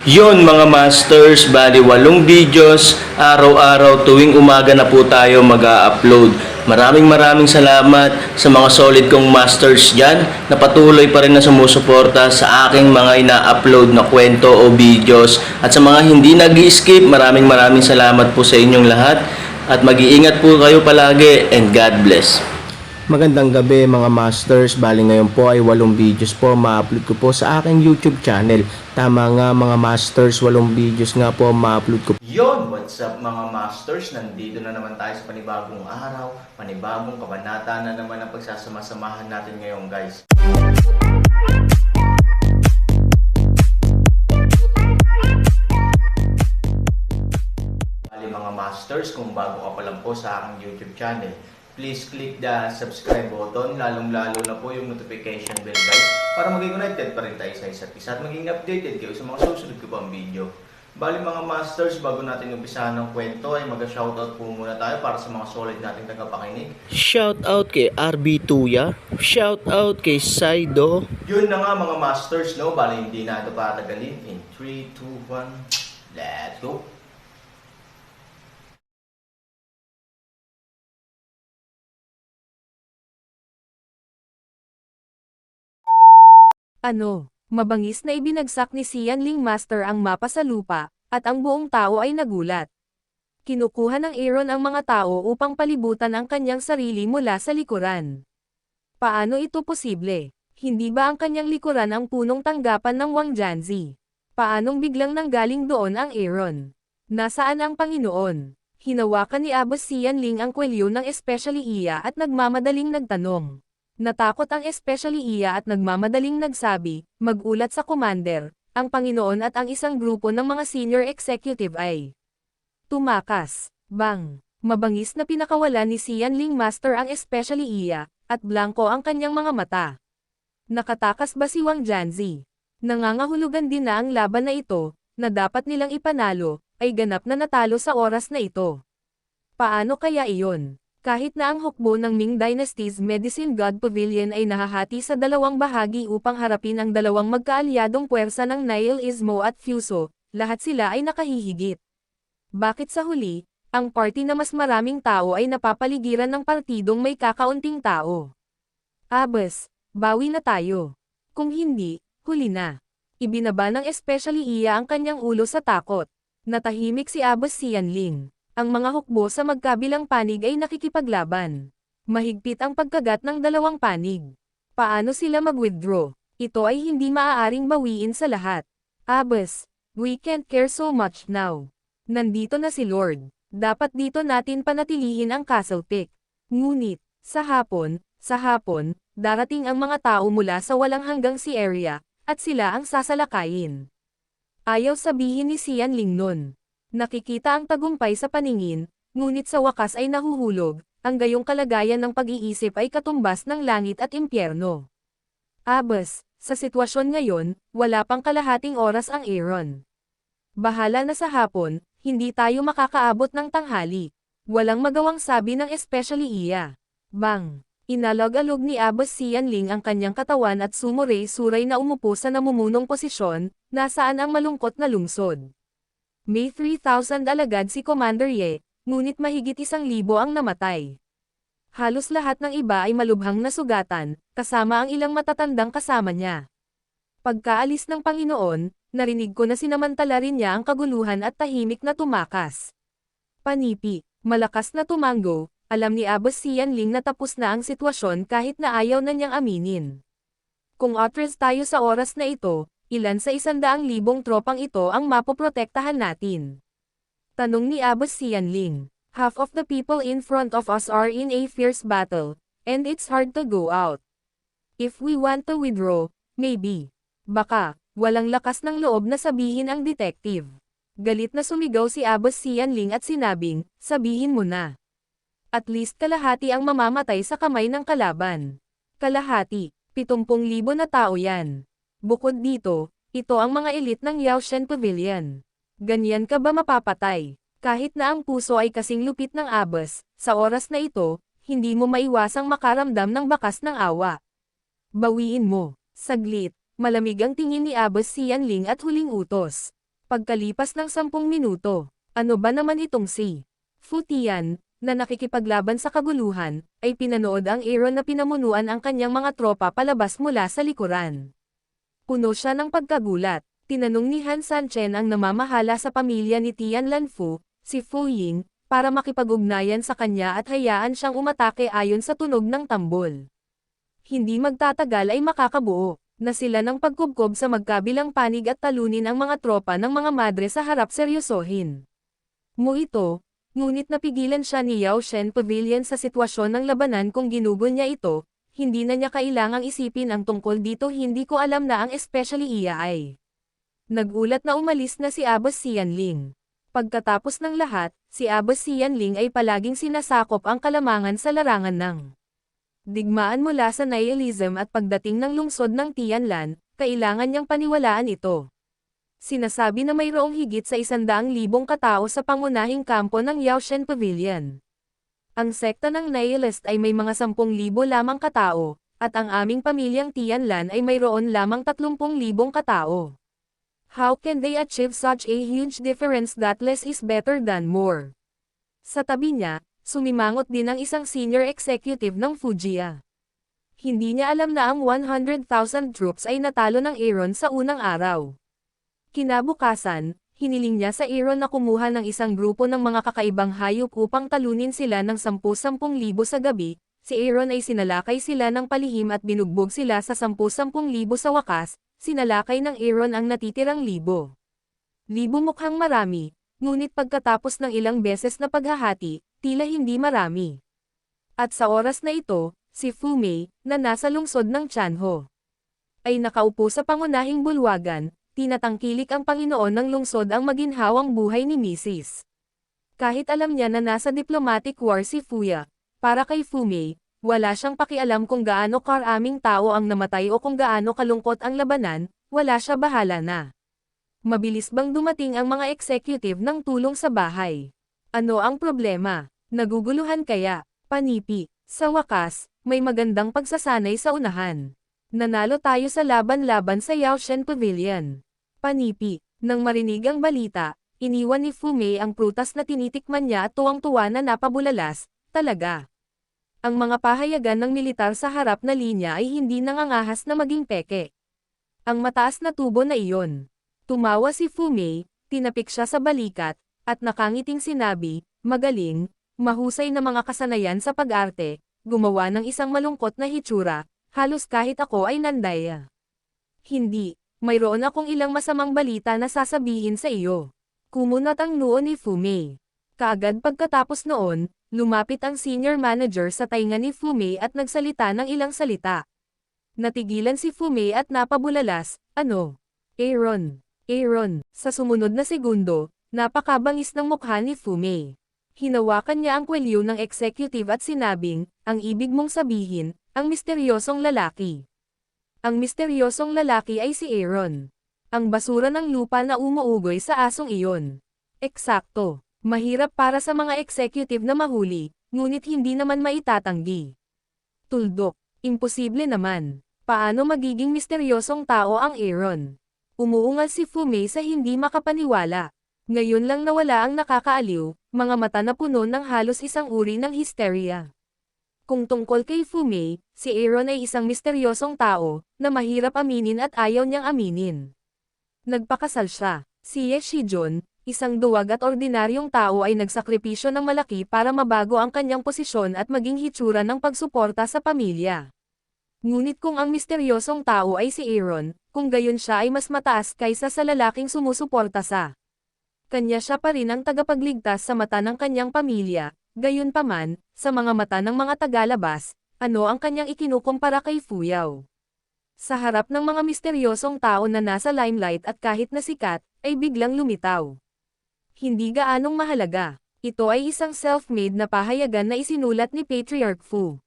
Yon mga masters, bali 8 videos, araw-araw tuwing umaga na po tayo mag-a-upload. Maraming salamat sa mga solid kong masters dyan na patuloy pa rin na sumusuporta sa aking mga ina-upload na kwento o videos. At sa mga hindi nag-skip, maraming salamat po sa inyong lahat. At mag-iingat po kayo palagi and God bless. Magandang gabi mga masters, bali ngayon po ay 8 videos po ma-upload ko po sa aking YouTube channel. Tama nga mga masters, 8 videos nga po ma-upload ko. Yon, what's up mga masters? Nandito na naman tayo sa panibagong araw, panibagong kabanata na naman ang pagsasama-samahan natin ngayon guys. Bali mga masters, kung bago ka pa lang po sa aking YouTube channel, please click the subscribe button, lalong-lalo na po yung notification bell guys, para maging connected pa rin tayo sa isa't isa at maging updated kayo sa mga susunod ko pang video. Bali mga masters, bago natin umpisahan ng kwento ay mag-shoutout po muna tayo para sa mga solid nating tagapakinig. Shoutout kay RB Tuya, shoutout kay Saido. Yun na nga mga masters, no? Bali hindi na ito patagalin. In 3, 2, 1, let's go! Ano, mabangis na ibinagsak ni Sian Ling Master ang mapa sa lupa, at ang buong tao ay nagulat. Kinukuha ng Aaron ang mga tao upang palibutan ang kanyang sarili mula sa likuran. Paano ito posible? Hindi ba ang kanyang likuran ang punong tanggapan ng Wang Janzi? Paanong biglang nanggaling doon ang Aaron? Nasaan ang Panginoon? Hinawakan ni Abbas Sian Ling ang kwelyo ng especially iya at nagmamadaling nagtanong. Natakot ang especially iya at nagmamadaling nagsabi, mag-ulat sa commander, ang Panginoon at ang isang grupo ng mga senior executive ay tumakas. Bang! Mabangis na pinakawala ni Sian Ling Master ang especially iya, at blanko ang kanyang mga mata. Nakatakas ba si Wang Janzi? Nangangahulugan din na ang laban na ito, na dapat nilang ipanalo, ay ganap na natalo sa oras na ito. Paano kaya iyon? Kahit na ang hukbo ng Ming Dynasty's Medicine God Pavilion ay nahahati sa dalawang bahagi upang harapin ang dalawang magkaalyadong puwersa ng Nihilismo at Fuso, lahat sila ay nakahihigit. Bakit sa huli, ang party na mas maraming tao ay napapaligiran ng partidong may kakaunting tao? Abbas, bawi na tayo. Kung hindi, huli na. Ibinaba ng especially iya ang kanyang ulo sa takot. Natahimik si Abbas Sian Ling. Ang mga hukbo sa magkabilang panig ay nakikipaglaban. Mahigpit ang pagkagat ng dalawang panig. Paano sila mag-withdraw? Ito ay hindi maaaring bawiin sa lahat. Abbas, we can't care so much now. Nandito na si Lord. Dapat dito natin panatilihin ang Castle Peak. Ngunit, sa hapon, darating ang mga tao mula sa walang hanggang si area, at sila ang sasalakayin. Ayaw sabihin ni Sian Ling nun. Nakikita ang tagumpay sa paningin, ngunit sa wakas ay nahuhulog, ang gayong kalagayan ng pag-iisip ay katumbas ng langit at impyerno. Abbas, sa sitwasyon ngayon, wala pang kalahating oras ang Aaron. Bahala na sa hapon, hindi tayo makakaabot ng tanghali. Walang magawang sabi ng especially iya. Bang! Inalog-alog ni Abbas Sian Ling ang kanyang katawan at sumuray-suray na umupo sa namumunong posisyon, nasaan ang malungkot na lungsod. May 3,000 alagad si Commander Ye, ngunit mahigit 1,000 ang namatay. Halos lahat ng iba ay malubhang nasugatan, kasama ang ilang matatandang kasama niya. Pagkaalis ng Panginoon, narinig ko na sinamantala rin niya ang kaguluhan at tahimik na tumakas. Panipi, malakas na tumango, alam ni Abbas Sian Ling na tapos na ang sitwasyon kahit na ayaw na niyang aminin. Kung atras tayo sa oras na ito, ilan sa 100,000 tropang ito ang mapoprotektahan natin? Tanong ni Abbas Sian Ling. Half of the people in front of us are in a fierce battle, and it's hard to go out. If we want to withdraw, maybe. Baka, walang lakas ng loob na sabihin ang detective. Galit na sumigaw si Abbas Sian Ling at sinabing, sabihin mo na. At least kalahati ang mamamatay sa kamay ng kalaban. Kalahati, 70,000 na tao yan. Bukod dito, ito ang mga elite ng Yaoshen Pavilion. Ganyan ka ba mapapatay? Kahit na ang puso ay kasing lupit ng Abbas, sa oras na ito, hindi mo maiwasang makaramdam ng bakas ng awa. Bawiin mo. Saglit, malamig ang tingin ni Abbas Sian Ling at huling utos. Pagkalipas ng 10 minuto, ano ba naman itong si Fu Tian, na nakikipaglaban sa kaguluhan, ay pinanood ang Aaron na pinamunuan ang kanyang mga tropa palabas mula sa likuran. Puno siya ng pagkagulat. Tinanong ni Han Sanchen ang namamahala sa pamilya ni Tian Lanfu, si Fu Ying, para makipag-ugnayan sa kanya at hayaan siyang umatake ayon sa tunog ng tambol. Hindi magtatagal ay makakabuo na sila ng pagkubkob sa magkabilang panig at talunin ang mga tropa ng mga madre sa harap seryosohin. Ngunit napigilan siya ni Yao Shen Pavilion sa sitwasyon ng labanan kung ginugol niya ito, hindi na niya kailangang isipin ang tungkol dito, hindi ko alam na ang especially iya ay. Nagulat na umalis na si Abbas Xianling. Pagkatapos ng lahat, si Abbas Xianling ay palaging sinasakop ang kalamangan sa larangan ng digmaan mula sa nihilism at pagdating ng lungsod ng Tianlan, kailangan niyang paniwalaan ito. Sinasabi na mayroong higit sa 100,000 katao sa pangunahing kampo ng Yaoshen Pavilion. Ang sekta ng nihilist ay may mga 10,000 lamang katao, at ang aming pamilyang Tianlan ay mayroon lamang 30,000 katao. How can they achieve such a huge difference that less is better than more? Sa tabi niya, sumimangot din ang isang senior executive ng Fujia. Hindi niya alam na ang 100,000 troops ay natalo ng Aaron sa unang araw. Kinabukasan, hiniling niya sa Aaron na kumuha ng isang grupo ng mga kakaibang hayop upang talunin sila ng 10,000 sa gabi. Si Aaron ay sinalakay sila ng palihim at binugbog sila sa 10,000 sa wakas. Sinalakay ng Aaron ang natitirang libo. Libo mukhang marami, ngunit pagkatapos ng ilang beses na paghahati, tila hindi marami. At sa oras na ito, si Fu Mei, na nasa lungsod ng Tianho, ay nakaupo sa pangunahing bulwagan, tinatangkilik ang Panginoon ng lungsod ang maginhawang buhay ni Mrs. Kahit alam niya na nasa diplomatic war si Fuya, para kay Fu Mei, wala siyang pakialam kung gaano karaming tao ang namatay o kung gaano kalungkot ang labanan, wala siya bahala na. Mabilis bang dumating ang mga executive ng tulong sa bahay? Ano ang problema? Naguguluhan kaya? Panipi. Sa wakas, may magandang pagsasanay sa unahan. Nanalo tayo sa laban-laban sa Yaoshen Pavilion. Panipi. Nang marinig ang balita, iniwan ni Fu Mei ang prutas na tinitikman niya at tuwang-tuwa na napabulalas, talaga. Ang mga pahayagan ng militar sa harap na linya ay hindi nangangahas na maging peke. Ang mataas na tubo na iyon. Tumawa si Fu Mei, tinapik siya sa balikat, at nakangiting sinabi, magaling, mahusay na mga kasanayan sa pag-arte, gumawa ng isang malungkot na hitsura, halos kahit ako ay nandaya. Hindi, mayroon akong ilang masamang balita na sasabihin sa iyo. Kumunat ang noo ni Fu Mei. Kaagad pagkatapos noon, lumapit ang senior manager sa tainga ni Fu Mei at nagsalita ng ilang salita. Natigilan si Fu Mei at napabulalas, ano? Aaron. Sa sumunod na segundo, napakabangis ng mukha ni Fu Mei. Hinawakan niya ang kwelyo ng executive at sinabing, ang ibig mong sabihin, ang misteryosong lalaki. Ang misteryosong lalaki ay si Aaron. Ang basura ng lupa na umuugoy sa asong iyon. Eksakto. Mahirap para sa mga executive na mahuli, ngunit hindi naman maitatanggi. Tuldok. Imposible naman. Paano magiging misteryosong tao ang Aaron? Umuungal si Fu Mei sa hindi makapaniwala. Ngayon lang nawala ang nakakaaliw, mga mata na puno ng halos isang uri ng hysteria. Kung tungkol kay Fu Mei, si Aaron ay isang misteryosong tao, na mahirap aminin at ayaw niyang aminin. Nagpakasal siya. Si Ye Shijun, isang duwag at ordinaryong tao ay nagsakripisyo ng malaki para mabago ang kanyang posisyon at maging hitsura ng pagsuporta sa pamilya. Ngunit kung ang misteryosong tao ay si Aaron, kung gayon siya ay mas mataas kaysa sa lalaking sumusuporta sa kanya, siya pa rin ang tagapagligtas sa mata ng kanyang pamilya. Gayunpaman, sa mga mata ng mga tagalabas, ano ang kanyang ikinukumpara kay Fuyao? Sa harap ng mga misteryosong tao na nasa limelight at kahit na sikat, ay biglang lumitaw. Hindi gaanong mahalaga. Ito ay isang self-made na pahayagan na isinulat ni Patriarch Fu.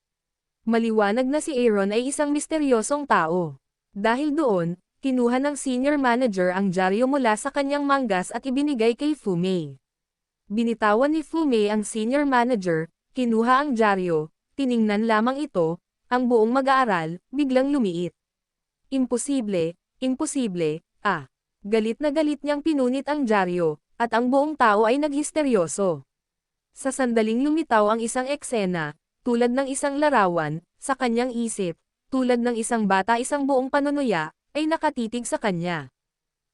Maliwanag na si Aaron ay isang misteryosong tao. Dahil doon, kinuha ng senior manager ang dyaryo mula sa kanyang manggas at ibinigay kay Fu Mei. Binitawan ni Fu Mei ang senior manager, kinuha ang dyaryo, tiningnan lamang ito, ang buong mag-aaral, biglang lumiit. Imposible, Galit na galit niyang pinunit ang dyaryo, at ang buong tao ay naghisteryoso. Sa sandaling lumitaw ang isang eksena, tulad ng isang larawan, sa kanyang isip, tulad ng isang bata isang buong panunuya, ay nakatitig sa kanya.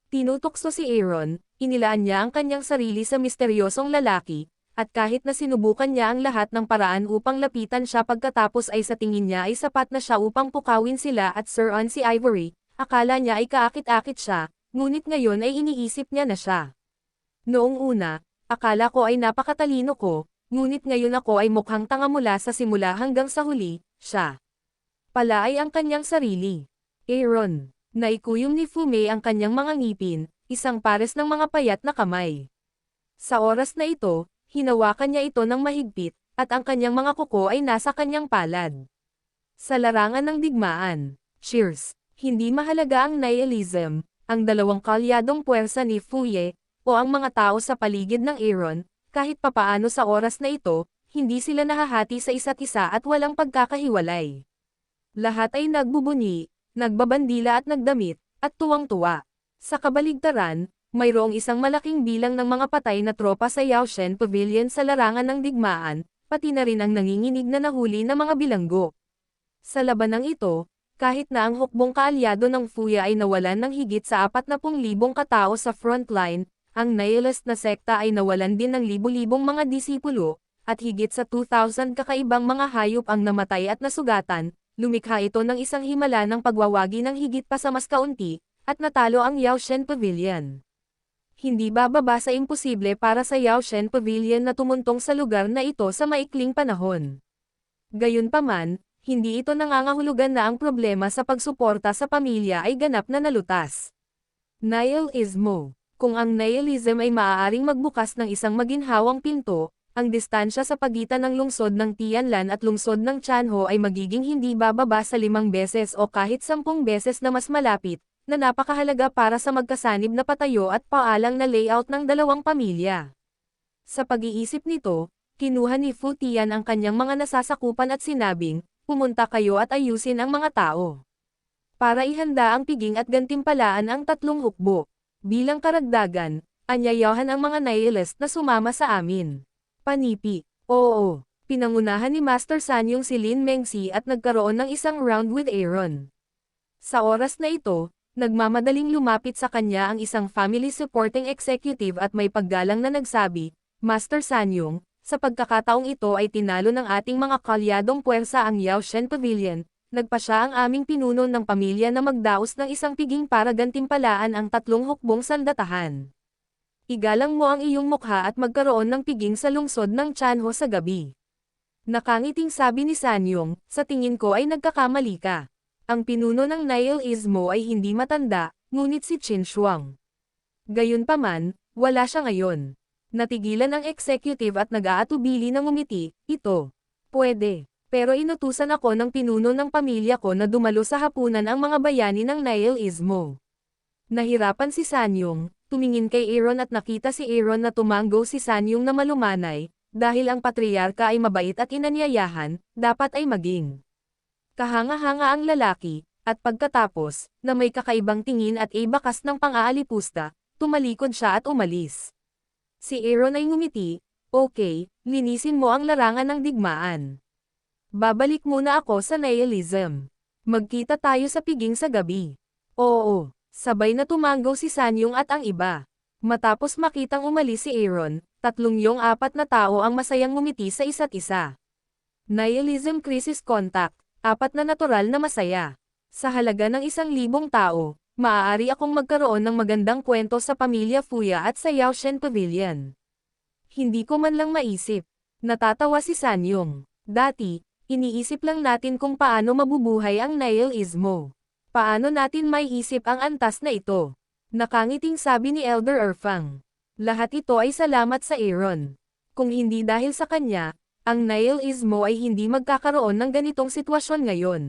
Tinutokso si Aaron, inilaan niya ang kanyang sarili sa misteryosong lalaki, at kahit na sinubukan niya ang lahat ng paraan upang lapitan siya pagkatapos ay sa tingin niya ay sapat na siya upang pukawin sila at Sir on si Ivory, akala niya ay kaakit-akit siya, ngunit ngayon ay iniisip niya na siya. Noong una, akala ko ay napakatalino ko, ngunit ngayon ako ay mukhang tanga mula sa simula hanggang sa huli, siya pala ay ang kanyang sarili. Aaron, naikuyom ni Fumei ang kanyang mga ngipin, isang pares ng mga payat na kamay. Sa oras na ito, hinawakan niya ito ng mahigpit, at ang kanyang mga kuko ay nasa kanyang palad. Sa larangan ng digmaan, cheers, hindi mahalaga ang nihilism, ang dalawang kalyadong puwersa ni Fuye, o ang mga tao sa paligid ng Aaron, kahit papaano sa oras na ito, hindi sila nahahati sa isa't isa at walang pagkakahiwalay. Lahat ay nagbubunyi, nagbabandila at nagdamit, at tuwang-tuwa. Sa kabaligtaran, mayroong isang malaking bilang ng mga patay na tropa sa Yaoshen Pavilion sa larangan ng digmaan, pati na rin ang nanginginig na nahuli na mga bilanggo. Sa labanang ito, kahit na ang hukbong kaalyado ng Fuya ay nawalan ng higit sa 40,000 katao sa frontline, ang nihilist na sekta ay nawalan din ng libu-libong mga disipulo, at higit sa 2,000 kakaibang mga hayop ang namatay at nasugatan. Lumikha ito ng isang himala ng pagwawagi ng higit pa sa mas kaunti, at natalo ang Yaoshen Pavilion. Hindi bababa sa imposible para sa Yaoshen Pavilion na tumuntong sa lugar na ito sa maikling panahon. Gayunpaman, hindi ito nangangahulugan na ang problema sa pagsuporta sa pamilya ay ganap na nalutas. Nihilismo. Kung ang nihilism ay maaaring magbukas ng isang maginhawang pinto, ang distansya sa pagitan ng lungsod ng Tianlan at lungsod ng Chanho ay magiging hindi bababa sa 5 beses o kahit 10 beses na mas malapit, na napakahalaga para sa magkasanib na patayo at paalang na layout ng dalawang pamilya. Sa pag-iisip nito, kinuha ni Fu Tian ang kanyang mga nasasakupan at sinabing, pumunta kayo at ayusin ang mga tao. Para ihanda ang piging at gantimpalaan ang 3 hukbo. Bilang karagdagan, anyayahan ang mga nihilist na sumama sa amin. Panipi. Oo. Pinangunahan ni Master Sanyong si Lin Mengsi at nagkaroon ng isang round with Aaron. Sa oras na ito, nagmamadaling lumapit sa kanya ang isang family supporting executive at may paggalang na nagsabi, Master Sanyong, sa pagkakataong ito ay tinalo ng ating mga kalyadong puwersa ang Yaoshen Pavilion, nagpa siya ang aming pinuno ng pamilya na magdaos ng isang piging para gantimpalaan ang 3 hukbong sandatahan. Igalang mo ang iyong mukha at magkaroon ng piging sa lungsod ng Chanho sa gabi. Nakangiting sabi ni Sanyong, sa tingin ko ay nagkakamali ka. Ang pinuno ng nihilismo ay hindi matanda, ngunit si Qin Shuang. Gayunpaman, wala siya ngayon. Natigilan ang executive at nag-aatubili ng ngumiti, ito. Pwede. Pero inutusan ako ng pinuno ng pamilya ko na dumalo sa hapunan ang mga bayani ng nihilismo. Nahirapan si Sanyong, tumingin kay Aaron at nakita si Aaron na tumanggo si Sanyong na malumanay, dahil ang patriarka ay mabait at inanyayahan, dapat ay maging. Kahanga-hanga ang lalaki, at pagkatapos, na may kakaibang tingin at bakas ng pang-aalipusta, tumalikod siya at umalis. Si Aaron ay ngumiti, okay, linisin mo ang larangan ng digmaan. Babalik muna ako sa nihilism. Magkita tayo sa piging sa gabi. Oo. Sabay na tumanggo si Sanyong at ang iba. Matapos makitang umalis si Aaron, 34 na tao ang masayang ngumiti sa isa't isa. Nihilism Crisis Contact, 4 na natural na masaya. Sa halaga ng 1,000 tao, maaari akong magkaroon ng magandang kwento sa pamilya Fuya at sa Yaoshen Pavilion. Hindi ko man lang maisip. Natatawa si Sanyong. Dati, iniisip lang natin kung paano mabubuhay ang nihilismo. Paano natin may isip ang antas na ito? Nakangiting sabi ni Elder Erfang. Lahat ito ay salamat sa Aaron. Kung hindi dahil sa kanya, ang nihilismo ay hindi magkakaroon ng ganitong sitwasyon ngayon.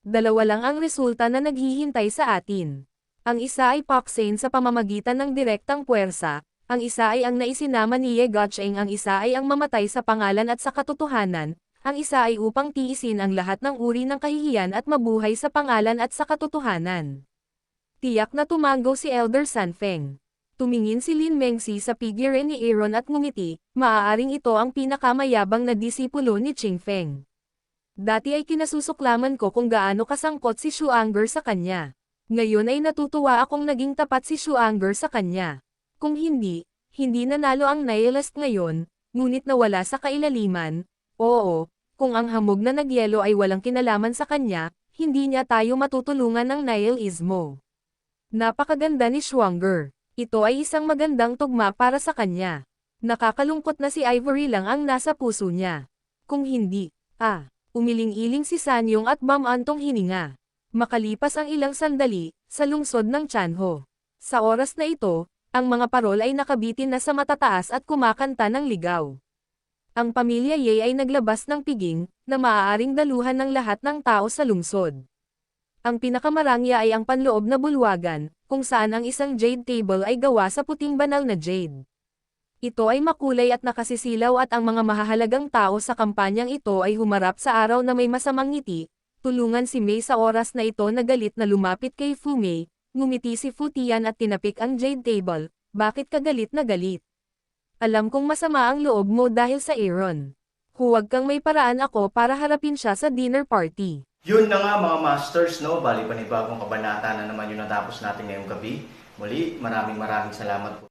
2 lang ang resulta na naghihintay sa atin. Ang isa ay Paksain sa pamamagitan ng direktang puwersa, ang isa ay ang naisinama ni Ye Gotcheng, ang isa ay ang mamatay sa pangalan at sa katotohanan, ang isa ay upang tiisin ang lahat ng uri ng kahihiyan at mabuhay sa pangalan at sa katotohanan. Tiyak na tumango si Elder Sanfeng. Tumingin si Lin Mengzi sa figure ni Aaron at ngumiti, maaaring ito ang pinakamayabang na disipulo ni Ching Feng. Dati ay kinasusuklaman ko kung gaano kasangkot si Shuanger sa kanya. Ngayon ay natutuwa akong naging tapat si Shuanger sa kanya. Kung hindi nanalo ang nihilist ngayon, ngunit nawala sa kailaliman. Oo, kung ang hamog na nagyelo ay walang kinalaman sa kanya, hindi niya tayo matutulungan ng nihilismo. Napakaganda ni Shuanger. Ito ay isang magandang tugma para sa kanya. Nakakalungkot na si Ivory lang ang nasa puso niya. Kung hindi, umiling-iling si Sanyong at bamantong hininga. Makalipas ang ilang sandali, sa lungsod ng Chanho. Sa oras na ito, ang mga parol ay nakabitin na sa matataas at kumakanta ng ligaw. Ang pamilya Ye ay naglabas ng piging, na maaaring daluhan ng lahat ng tao sa lungsod. Ang pinakamarangya ay ang panloob na bulwagan, kung saan ang isang jade table ay gawa sa puting banal na jade. Ito ay makulay at nakasisilaw at ang mga mahahalagang tao sa kampanyang ito ay humarap sa araw na may masamang ngiti. Tulungan si Mei sa oras na ito na galit na lumapit kay Fu Mei, ngumiti si Fu Tian at tinapik ang jade table. Bakit ka galit na galit? Alam kong masama ang loob mo dahil sa Aaron. Huwag kang may paraan ako para harapin siya sa dinner party. Yun na nga mga masters, no? Bali panibagong kabanata na naman yung natapos natin ngayong gabi. Muli, maraming salamat po.